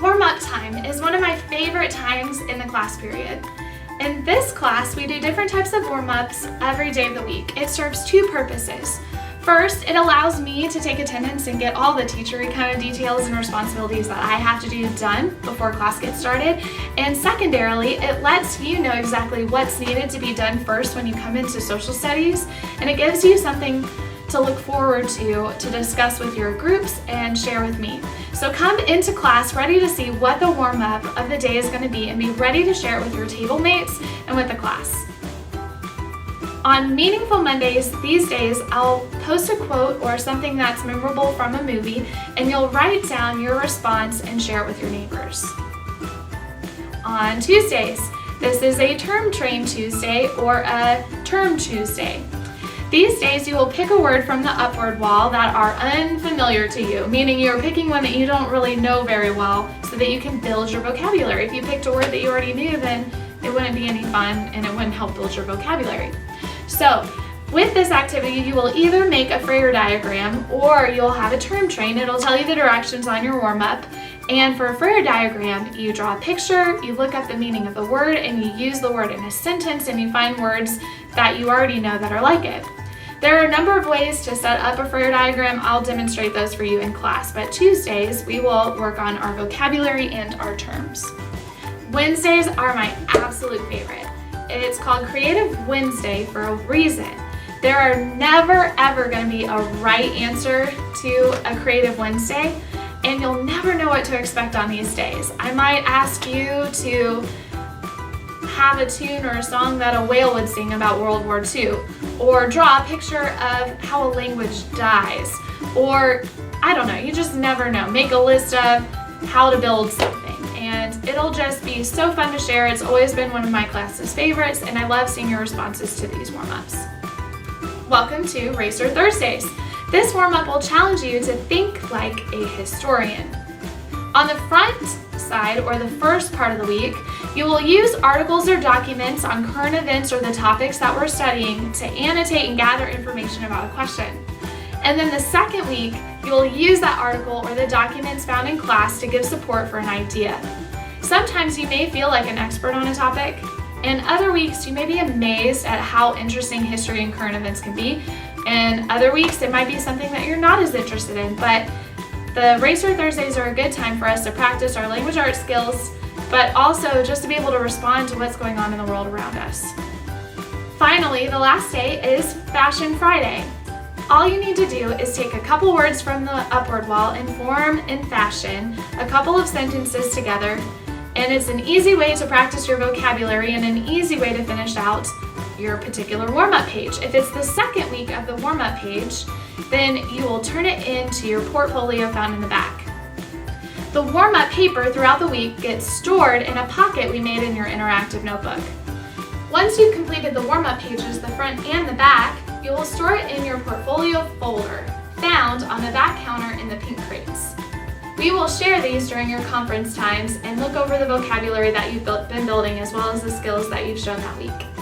Warm-up time is one of my favorite times in the class period. In this class, we do different types of warm-ups every day of the week. It serves two purposes. First, it allows me to take attendance and get all the teachery kind of details and responsibilities that I have to do done before class gets started. And secondarily, it lets you know exactly what's needed to be done first when you come into social studies, and it gives you something to look forward to discuss with your groups and share with me. So come into class ready to see what the warm-up of the day is going to be and be ready to share it with your table mates and with the class. On Meaningful Mondays these days, I'll post a quote or something that's memorable from a movie, and you'll write down your response and share it with your neighbors. On Tuesdays, this is a Term Train Tuesday or a Term Tuesday. These days you will pick a word from the Upward Wall that are unfamiliar to you, meaning you're picking one that you don't really know very well so that you can build your vocabulary. If you picked a word that you already knew, then it wouldn't be any fun and it wouldn't help build your vocabulary. So with this activity, you will either make a Frayer diagram or you'll have a term train. It'll tell you the directions on your warm-up. And for a Frayer diagram, you draw a picture, you look up the meaning of the word, and you use the word in a sentence, and you find words that you already know that are like it. There are a number of ways to set up a Frayer diagram. I'll demonstrate those for you in class, but Tuesdays we will work on our vocabulary and our terms. Wednesdays are my absolute favorite. It's called Creative Wednesday for a reason. There are never ever going to be a right answer to a Creative Wednesday, and you'll never know what to expect on these days. I might ask you to have a tune or a song that a whale would sing about World War II, or draw a picture of how a language dies, or I don't know, you just never know. Make a list of how to build something, and it'll just be so fun to share. It's always been one of my class's favorites, and I love seeing your responses to these warm-ups. Welcome to Racer Thursdays. This warm-up will challenge you to think like a historian. On the front side, or the first part of the week, you will use articles or documents on current events or the topics that we're studying to annotate and gather information about a question. And then the second week, you will use that article or the documents found in class to give support for an idea. Sometimes you may feel like an expert on a topic, and other weeks you may be amazed at how interesting history and current events can be, and other weeks it might be something that you're not as interested in, but the Racer Thursdays are a good time for us to practice our language arts skills, but also just to be able to respond to what's going on in the world around us. Finally, the last day is Fashion Friday. All you need to do is take a couple words from the Upward Wall and form and fashion a couple of sentences together, and it's an easy way to practice your vocabulary and an easy way to finish out your particular warm-up page. If it's the second week of the warm-up page, then you will turn it into your portfolio found in the back. The warm-up paper throughout the week gets stored in a pocket we made in your interactive notebook. Once you've completed the warm-up pages, the front and the back, you will store it in your portfolio folder, found on the back counter in the pink crates. We will share these during your conference times and look over the vocabulary that you've been building as well as the skills that you've shown that week.